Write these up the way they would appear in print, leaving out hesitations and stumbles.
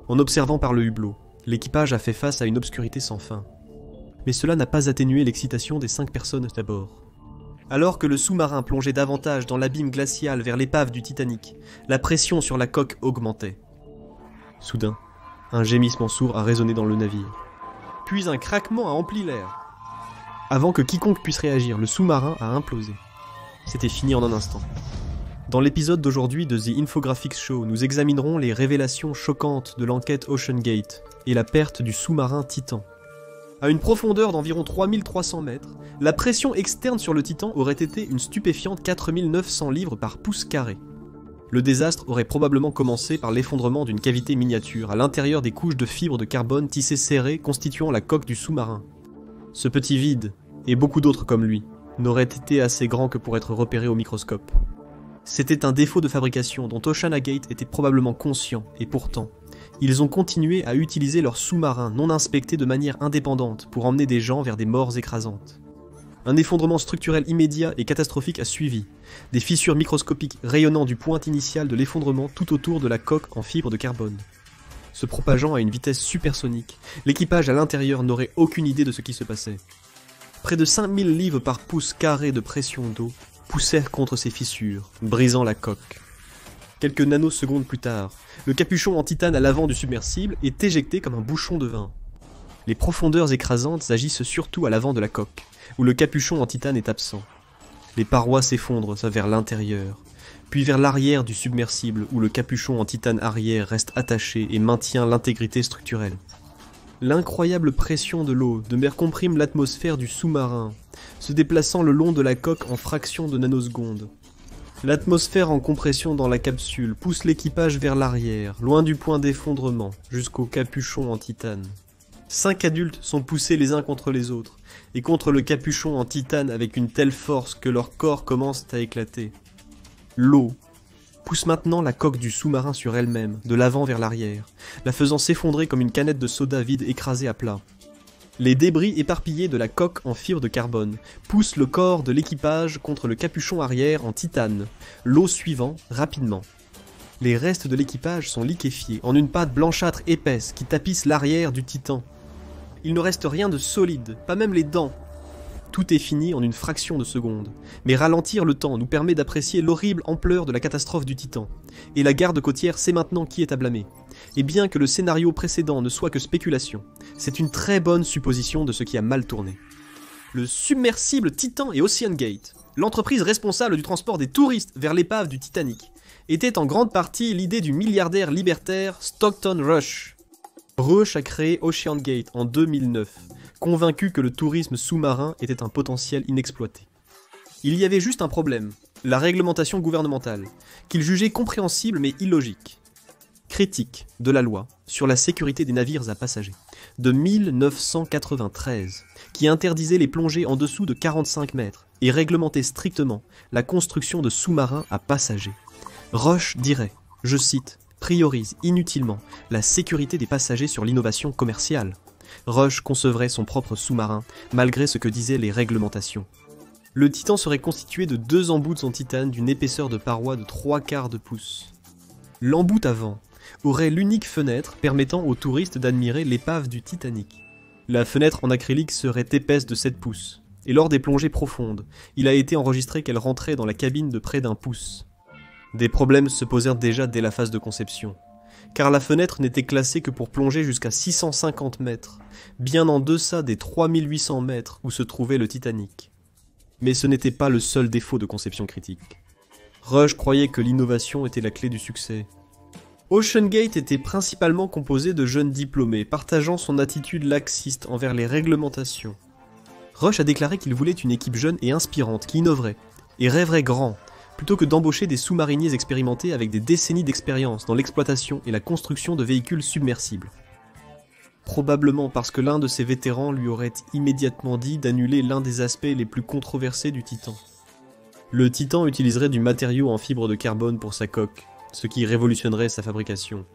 En observant par le hublot, l'équipage a fait face à une obscurité sans fin. Mais cela n'a pas atténué l'excitation des 5 personnes à bord. Alors que le sous-marin plongeait davantage dans l'abîme glacial vers l'épave du Titanic, la pression sur la coque augmentait. Soudain, un gémissement sourd a résonné dans le navire. Puis un craquement a empli l'air. Avant que quiconque puisse réagir, le sous-marin a implosé. C'était fini en un instant. Dans l'épisode d'aujourd'hui de The Infographics Show, nous examinerons les révélations choquantes de l'enquête OceanGate et la perte du sous-marin Titan. À une profondeur d'environ 3300 mètres, la pression externe sur le Titan aurait été une stupéfiante 4900 livres par pouce carré. Le désastre aurait probablement commencé par l'effondrement d'une cavité miniature à l'intérieur des couches de fibres de carbone tissées serrées constituant la coque du sous-marin. Ce petit vide, et beaucoup d'autres comme lui, n'auraient été assez grands que pour être repérés au microscope. C'était un défaut de fabrication dont OceanGate était probablement conscient, et pourtant, ils ont continué à utiliser leurs sous-marins non inspectés de manière indépendante pour emmener des gens vers des morts écrasantes. Un effondrement structurel immédiat et catastrophique a suivi, des fissures microscopiques rayonnant du point initial de l'effondrement tout autour de la coque en fibre de carbone. Se propageant à une vitesse supersonique, l'équipage à l'intérieur n'aurait aucune idée de ce qui se passait. Près de 5000 livres par pouce carré de pression d'eau poussèrent contre ces fissures, brisant la coque. Quelques nanosecondes plus tard, le capuchon en titane à l'avant du submersible est éjecté comme un bouchon de vin. Les profondeurs écrasantes agissent surtout à l'avant de la coque, où le capuchon en titane est absent. Les parois s'effondrent vers l'intérieur, puis vers l'arrière du submersible où le capuchon en titane arrière reste attaché et maintient l'intégrité structurelle. L'incroyable pression de l'eau de mer comprime l'atmosphère du sous-marin, se déplaçant le long de la coque en fractions de nanosecondes. L'atmosphère en compression dans la capsule pousse l'équipage vers l'arrière, loin du point d'effondrement, jusqu'au capuchon en titane. 5 adultes sont poussés les uns contre les autres, et contre le capuchon en titane avec une telle force que leurs corps commencent à éclater. L'eau pousse maintenant la coque du sous-marin sur elle-même, de l'avant vers l'arrière, la faisant s'effondrer comme une canette de soda vide écrasée à plat. Les débris éparpillés de la coque en fibre de carbone poussent le corps de l'équipage contre le capuchon arrière en titane, l'eau suivant rapidement. Les restes de l'équipage sont liquéfiés en une pâte blanchâtre épaisse qui tapisse l'arrière du Titan. Il ne reste rien de solide, pas même les dents. Tout est fini en une fraction de seconde, mais ralentir le temps nous permet d'apprécier l'horrible ampleur de la catastrophe du Titan. Et la garde côtière sait maintenant qui est à blâmer. Et bien que le scénario précédent ne soit que spéculation, c'est une très bonne supposition de ce qui a mal tourné. Le submersible Titan et OceanGate, l'entreprise responsable du transport des touristes vers l'épave du Titanic, était en grande partie l'idée du milliardaire libertaire Stockton Rush. Rush a créé OceanGate en 2009, convaincu que le tourisme sous-marin était un potentiel inexploité. Il y avait juste un problème, la réglementation gouvernementale, qu'il jugeait compréhensible mais illogique. Critique de la loi sur la sécurité des navires à passagers, de 1993, qui interdisait les plongées en dessous de 45 mètres et réglementait strictement la construction de sous-marins à passagers. Rush dirait, je cite, priorise inutilement la sécurité des passagers sur l'innovation commerciale. Rush concevrait son propre sous-marin, malgré ce que disaient les réglementations. Le Titan serait constitué de 2 embouts en titane d'une épaisseur de paroi de 3/4 de pouce. L'embout avant aurait l'unique fenêtre permettant aux touristes d'admirer l'épave du Titanic. La fenêtre en acrylique serait épaisse de 7 pouces, et lors des plongées profondes, il a été enregistré qu'elle rentrait dans la cabine de près d'1 pouce. Des problèmes se posèrent déjà dès la phase de conception, car la fenêtre n'était classée que pour plonger jusqu'à 650 mètres, bien en deçà des 3800 mètres où se trouvait le Titanic. Mais ce n'était pas le seul défaut de conception critique. Rush croyait que l'innovation était la clé du succès. OceanGate était principalement composé de jeunes diplômés, partageant son attitude laxiste envers les réglementations. Rush a déclaré qu'il voulait une équipe jeune et inspirante qui innoverait, et rêverait grand, plutôt que d'embaucher des sous-mariniers expérimentés avec des décennies d'expérience dans l'exploitation et la construction de véhicules submersibles. Probablement parce que l'un de ces vétérans lui aurait immédiatement dit d'annuler l'un des aspects les plus controversés du Titan. Le Titan utiliserait du matériau en fibre de carbone pour sa coque, ce qui révolutionnerait sa fabrication.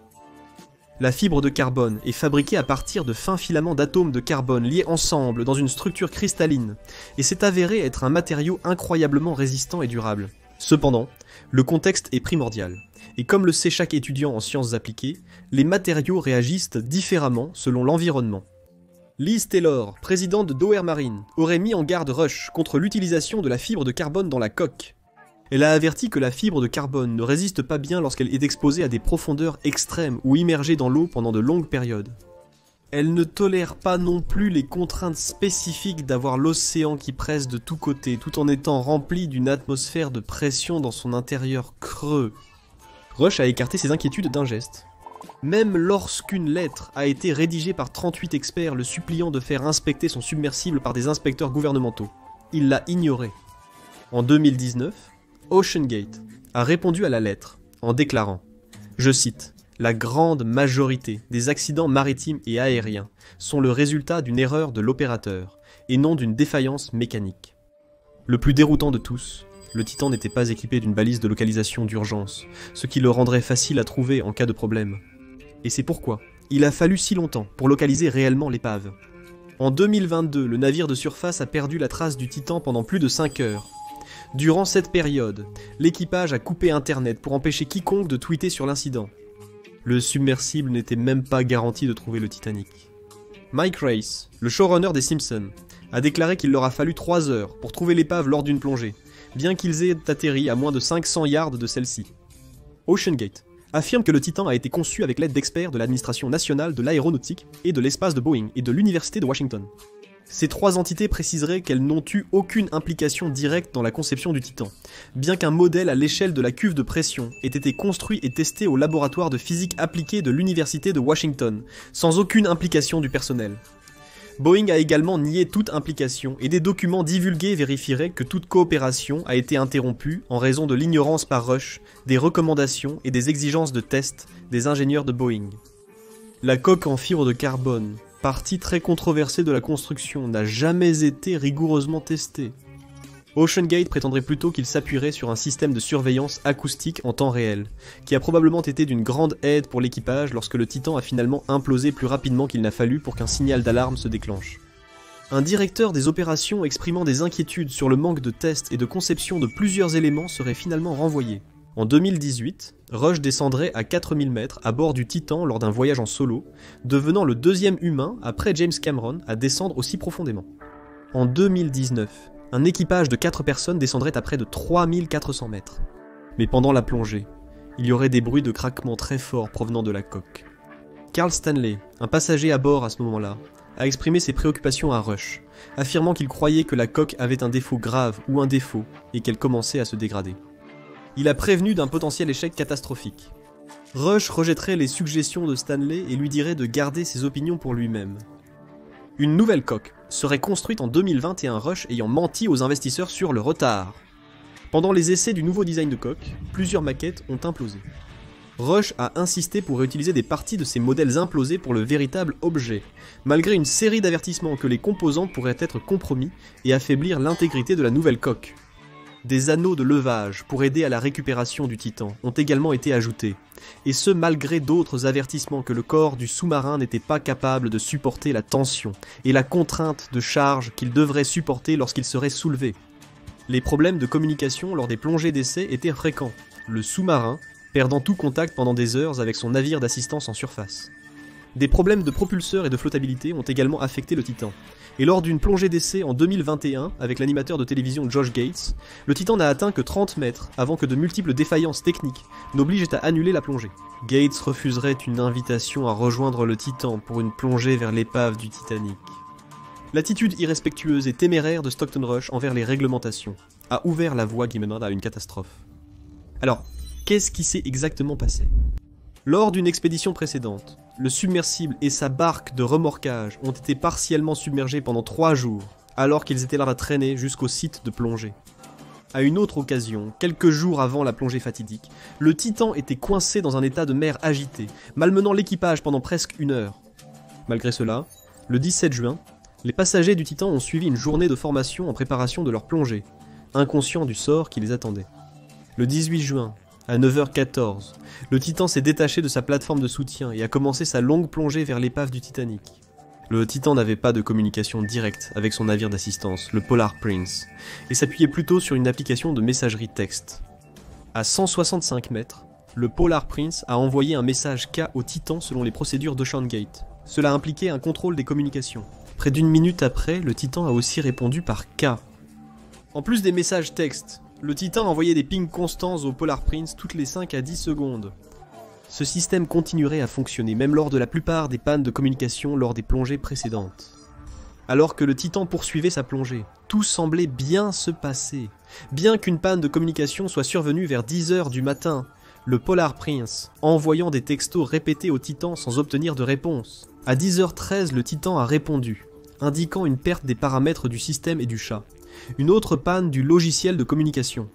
La fibre de carbone est fabriquée à partir de fins filaments d'atomes de carbone liés ensemble dans une structure cristalline, et s'est avéré être un matériau incroyablement résistant et durable, Cependant, le contexte est primordial, et comme le sait chaque étudiant en sciences appliquées, les matériaux réagissent différemment selon l'environnement. Liz Taylor, présidente de Doher Marine, aurait mis en garde Rush contre l'utilisation de la fibre de carbone dans la coque. Elle a averti que la fibre de carbone ne résiste pas bien lorsqu'elle est exposée à des profondeurs extrêmes ou immergée dans l'eau pendant de longues périodes. Elle ne tolère pas non plus les contraintes spécifiques d'avoir l'océan qui presse de tous côtés tout en étant rempli d'une atmosphère de pression dans son intérieur creux. Rush a écarté ses inquiétudes d'un geste. Même lorsqu'une lettre a été rédigée par 38 experts le suppliant de faire inspecter son submersible par des inspecteurs gouvernementaux, il l'a ignoré. En 2019, OceanGate a répondu à la lettre en déclarant, je cite, « La grande majorité des accidents maritimes et aériens sont le résultat d'une erreur de l'opérateur et non d'une défaillance mécanique. » Le plus déroutant de tous, le Titan n'était pas équipé d'une balise de localisation d'urgence, ce qui le rendrait facile à trouver en cas de problème. Et c'est pourquoi il a fallu si longtemps pour localiser réellement l'épave. En 2022, le navire de surface a perdu la trace du Titan pendant plus de 5 heures. Durant cette période, l'équipage a coupé Internet pour empêcher quiconque de tweeter sur l'incident. Le submersible n'était même pas garanti de trouver le Titanic. Mike Race, le showrunner des Simpsons, a déclaré qu'il leur a fallu 3 heures pour trouver l'épave lors d'une plongée, bien qu'ils aient atterri à moins de 500 yards de celle-ci. OceanGate affirme que le Titan a été conçu avec l'aide d'experts de l'administration nationale de l'aéronautique et de l'espace de Boeing et de l'université de Washington. Ces 3 entités préciseraient qu'elles n'ont eu aucune implication directe dans la conception du Titan, bien qu'un modèle à l'échelle de la cuve de pression ait été construit et testé au laboratoire de physique appliquée de l'université de Washington, sans aucune implication du personnel. Boeing a également nié toute implication et des documents divulgués vérifieraient que toute coopération a été interrompue en raison de l'ignorance par Rush des recommandations et des exigences de test des ingénieurs de Boeing. La coque en fibre de carbone, partie très controversée de la construction, n'a jamais été rigoureusement testée. OceanGate prétendrait plutôt qu'il s'appuierait sur un système de surveillance acoustique en temps réel, qui a probablement été d'une grande aide pour l'équipage lorsque le Titan a finalement implosé plus rapidement qu'il n'a fallu pour qu'un signal d'alarme se déclenche. Un directeur des opérations exprimant des inquiétudes sur le manque de tests et de conception de plusieurs éléments serait finalement renvoyé. En 2018, Rush descendrait à 4000 mètres à bord du Titan lors d'un voyage en solo, devenant le 2e humain après James Cameron à descendre aussi profondément. En 2019, un équipage de 4 personnes descendrait à près de 3400 mètres. Mais pendant la plongée, il y aurait des bruits de craquements très forts provenant de la coque. Carl Stanley, un passager à bord à ce moment-là, a exprimé ses préoccupations à Rush, affirmant qu'il croyait que la coque avait un défaut grave ou un défaut et qu'elle commençait à se dégrader. Il a prévenu d'un potentiel échec catastrophique. Rush rejetterait les suggestions de Stanley et lui dirait de garder ses opinions pour lui-même. Une nouvelle coque serait construite en 2021, Rush ayant menti aux investisseurs sur le retard. Pendant les essais du nouveau design de coque, plusieurs maquettes ont implosé. Rush a insisté pour réutiliser des parties de ces modèles implosés pour le véritable objet, malgré une série d'avertissements que les composants pourraient être compromis et affaiblir l'intégrité de la nouvelle coque. Des anneaux de levage pour aider à la récupération du Titan ont également été ajoutés, et ce malgré d'autres avertissements que le corps du sous-marin n'était pas capable de supporter la tension et la contrainte de charge qu'il devrait supporter lorsqu'il serait soulevé. Les problèmes de communication lors des plongées d'essai étaient fréquents, le sous-marin perdant tout contact pendant des heures avec son navire d'assistance en surface. Des problèmes de propulseur et de flottabilité ont également affecté le Titan. Et lors d'une plongée d'essai en 2021 avec l'animateur de télévision Josh Gates, le Titan n'a atteint que 30 mètres avant que de multiples défaillances techniques n'obligent à annuler la plongée. Gates refuserait une invitation à rejoindre le Titan pour une plongée vers l'épave du Titanic. L'attitude irrespectueuse et téméraire de Stockton Rush envers les réglementations a ouvert la voie qui mènera à une catastrophe. Alors, qu'est-ce qui s'est exactement passé ? Lors d'une expédition précédente, le submersible et sa barque de remorquage ont été partiellement submergés pendant 3 jours, alors qu'ils étaient là à traîner jusqu'au site de plongée. À une autre occasion, quelques jours avant la plongée fatidique, le Titan était coincé dans un état de mer agité, malmenant l'équipage pendant presque 1 heure. Malgré cela, le 17 juin, les passagers du Titan ont suivi une journée de formation en préparation de leur plongée, inconscients du sort qui les attendait. Le 18 juin, à 9h14, le Titan s'est détaché de sa plateforme de soutien et a commencé sa longue plongée vers l'épave du Titanic. Le Titan n'avait pas de communication directe avec son navire d'assistance, le Polar Prince, et s'appuyait plutôt sur une application de messagerie texte. À 165 mètres, le Polar Prince a envoyé un message K au Titan selon les procédures d'Ocean Gate. Cela impliquait un contrôle des communications. Près d'une minute après, le Titan a aussi répondu par K. En plus des messages textes, le Titan a envoyé des pings constants au Polar Prince toutes les 5 à 10 secondes. Ce système continuerait à fonctionner même lors de la plupart des pannes de communication lors des plongées précédentes. Alors que le Titan poursuivait sa plongée, tout semblait bien se passer. Bien qu'une panne de communication soit survenue vers 10 h du matin, le Polar Prince, envoyant des textos répétés au Titan sans obtenir de réponse. À 10h13, le Titan a répondu, indiquant une perte des paramètres du système et du chat. Une autre panne du logiciel de communication.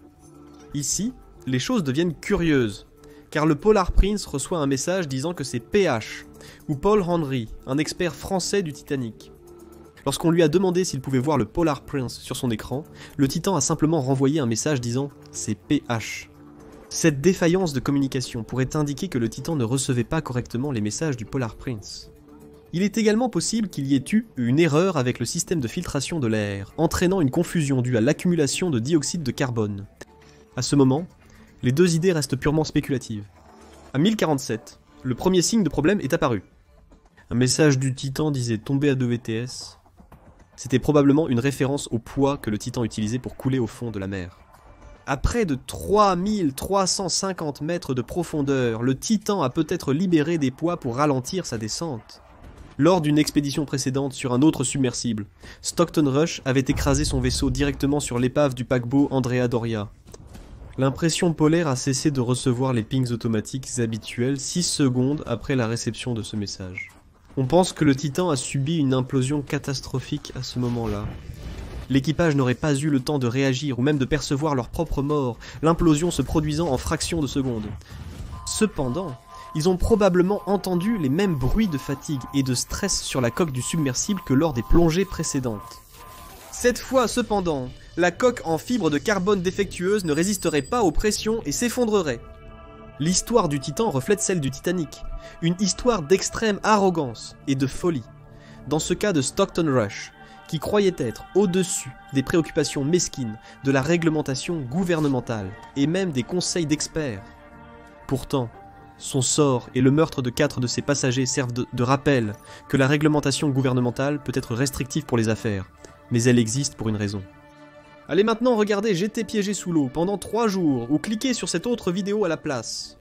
Ici, les choses deviennent curieuses, car le Polar Prince reçoit un message disant que c'est PH, ou Paul Henry, un expert français du Titanic. Lorsqu'on lui a demandé s'il pouvait voir le Polar Prince sur son écran, le Titan a simplement renvoyé un message disant « c'est PH ». Cette défaillance de communication pourrait indiquer que le Titan ne recevait pas correctement les messages du Polar Prince. Il est également possible qu'il y ait eu une erreur avec le système de filtration de l'air, entraînant une confusion due à l'accumulation de dioxyde de carbone. À ce moment, les deux idées restent purement spéculatives. À 1047, le premier signe de problème est apparu. Un message du Titan disait tomber à 2 VTS. C'était probablement une référence au poids que le Titan utilisait pour couler au fond de la mer. À près de 3350 mètres de profondeur, le Titan a peut-être libéré des poids pour ralentir sa descente. Lors d'une expédition précédente sur un autre submersible, Stockton Rush avait écrasé son vaisseau directement sur l'épave du paquebot Andrea Doria. L'impression polaire a cessé de recevoir les pings automatiques habituels 6 secondes après la réception de ce message. On pense que le Titan a subi une implosion catastrophique à ce moment-là. L'équipage n'aurait pas eu le temps de réagir ou même de percevoir leur propre mort, l'implosion se produisant en fractions de secondes. Cependant, ils ont probablement entendu les mêmes bruits de fatigue et de stress sur la coque du submersible que lors des plongées précédentes. Cette fois, cependant, la coque en fibre de carbone défectueuse ne résisterait pas aux pressions et s'effondrerait. L'histoire du Titan reflète celle du Titanic, une histoire d'extrême arrogance et de folie. Dans ce cas de Stockton Rush, qui croyait être au-dessus des préoccupations mesquines, de la réglementation gouvernementale et même des conseils d'experts. Pourtant, son sort et le meurtre de 4 de ses passagers servent de rappel que la réglementation gouvernementale peut être restrictive pour les affaires, mais elle existe pour une raison. Allez maintenant regarder J'étais piégé sous l'eau pendant 3 jours ou cliquez sur cette autre vidéo à la place.